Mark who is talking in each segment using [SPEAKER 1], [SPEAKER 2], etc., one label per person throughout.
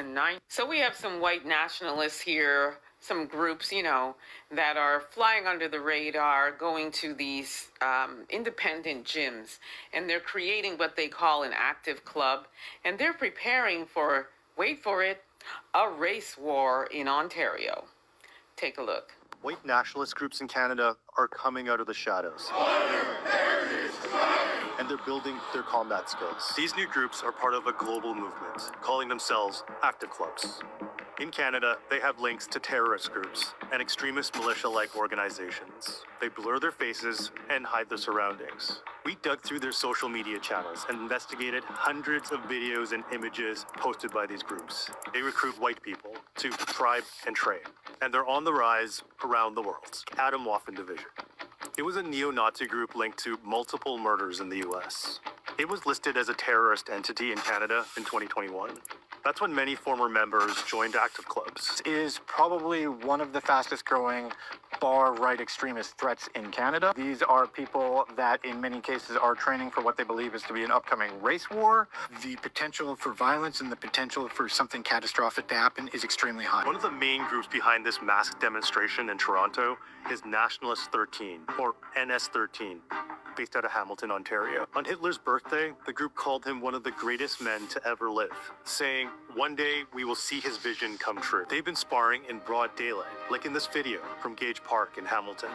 [SPEAKER 1] 9. So we have some white nationalists here, some groups, that are flying under the radar, going to these independent gyms, and they're creating what they call an active club, and they're preparing for, wait for it, a race war in Ontario. Take a look.
[SPEAKER 2] White nationalist groups in Canada are coming out of the shadows. And they're building their combat skills. These new groups are part of a global movement, calling themselves active clubs. In Canada, they have links to terrorist groups and extremist militia-like organizations. They blur their faces and hide their surroundings. We dug through their social media channels and investigated hundreds of videos and images posted by these groups. They recruit white people to tribe and train, and they're on the rise around the world. Atomwaffen Division. It was a neo-Nazi group linked to multiple murders in the US. It was listed as a terrorist entity in Canada in 2021. That's when many former members joined active clubs.
[SPEAKER 3] It is probably one of the fastest growing far-right extremist threats in Canada. These are people that in many cases are training for what they believe is to be an upcoming race war. The potential for violence and the potential for something catastrophic to happen is extremely high.
[SPEAKER 2] One of the main groups behind this masked demonstration in Toronto is Nationalist 13, or NS13, based out of Hamilton, Ontario. On Hitler's birthday, the group called him one of the greatest men to ever live, saying, "One day we will see his vision come true." They've been sparring in broad daylight, like in this video from Gage Park in Hamilton.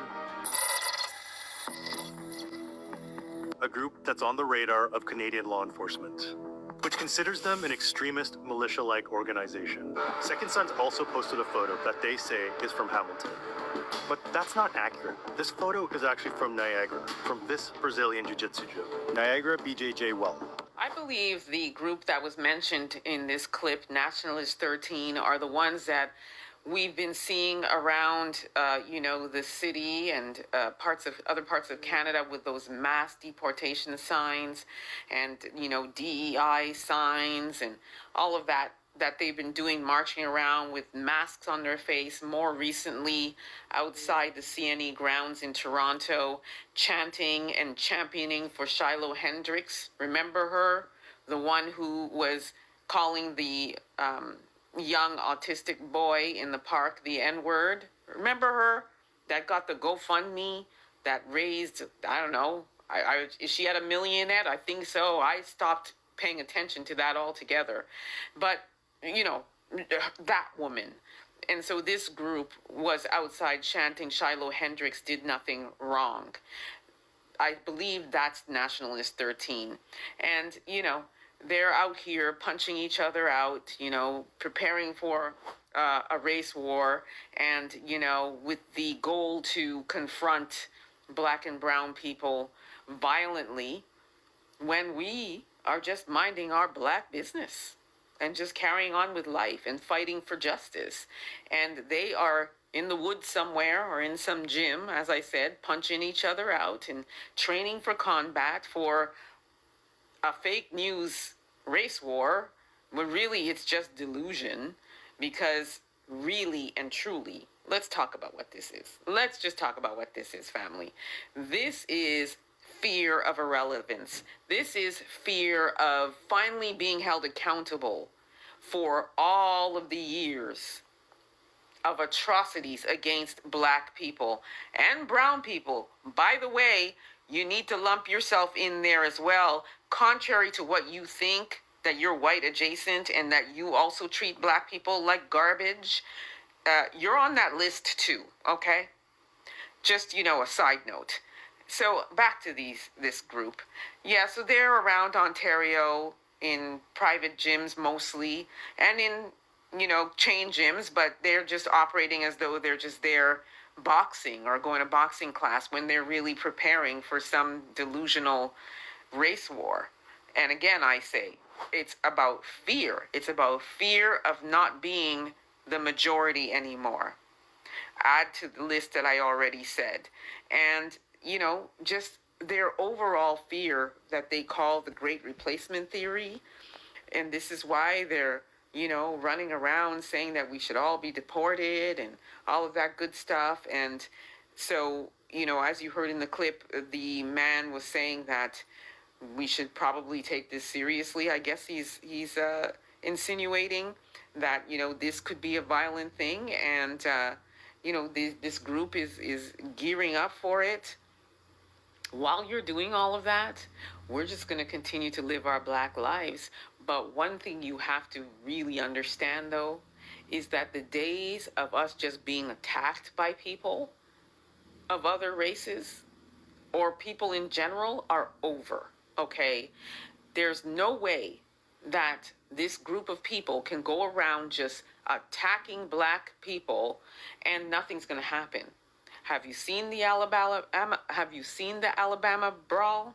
[SPEAKER 2] A group that's on the radar of Canadian law enforcement, which considers them an extremist militia-like organization. Second Sons also posted a photo that they say is from Hamilton. But that's not accurate. This photo is actually from Niagara, from this Brazilian jiu-jitsu gym, Niagara BJJ Well.
[SPEAKER 1] I believe the group that was mentioned in this clip, Nationalist 13, are the ones that we've been seeing around, the city and other parts of Canada with those mass deportation signs and, DEI signs and all of that they've been doing, marching around with masks on their face, more recently outside the CNE grounds in Toronto, chanting and championing for Shiloh Hendricks. Remember her? The one who was calling the young autistic boy in the park the N-word. Remember her? That got the GoFundMe that raised, I don't know, is she at $1 million yet? I think so. I stopped paying attention to that altogether. But that woman. And so this group was outside chanting Shiloh Hendricks did nothing wrong. I believe that's Nationalist 13. And, they're out here punching each other out, preparing for a race war and, with the goal to confront black and brown people violently when we are just minding our black business and just carrying on with life and fighting for justice. And they are in the woods somewhere or in some gym, as I said, punching each other out and training for combat for a fake news race war, when really it's just delusion, because really and truly, let's talk about what this is. Let's just talk about what this is, family. This is fear of irrelevance. This is fear of finally being held accountable for all of the years of atrocities against black people and brown people. By the way, you need to lump yourself in there as well, contrary to what you think, that you're white adjacent and that you also treat black people like garbage. You're on that list too, okay? Just, a side note. So back to this group. Yeah, so they're around Ontario in private gyms mostly, and in, chain gyms, but they're just operating as though they're just there boxing or going to boxing class when they're really preparing for some delusional race war. And again, I say, it's about fear. It's about fear of not being the majority anymore. Add to the list that I already said. And, just their overall fear that they call the Great Replacement Theory. And this is why they're, running around saying that we should all be deported and all of that good stuff. And so, as you heard in the clip, the man was saying that we should probably take this seriously. I guess he's insinuating that, this could be a violent thing, and this group is gearing up for it. While you're doing all of that, we're just going to continue to live our Black lives. But one thing you have to really understand, though, is that the days of us just being attacked by people of other races or people in general are over, okay? There's no way that this group of people can go around just attacking Black people and nothing's going to happen. Have you seen the Alabama brawl?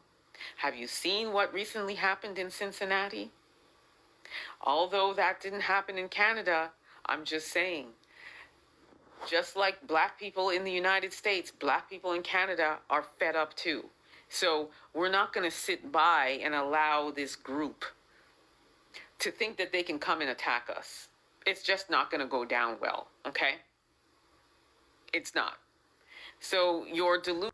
[SPEAKER 1] Have you seen what recently happened in Cincinnati? Although that didn't happen in Canada, I'm just saying, just like Black people in the United States, Black people in Canada are fed up too. So we're not going to sit by and allow this group to think that they can come and attack us. It's just not going to go down well, okay? It's not. So your delusion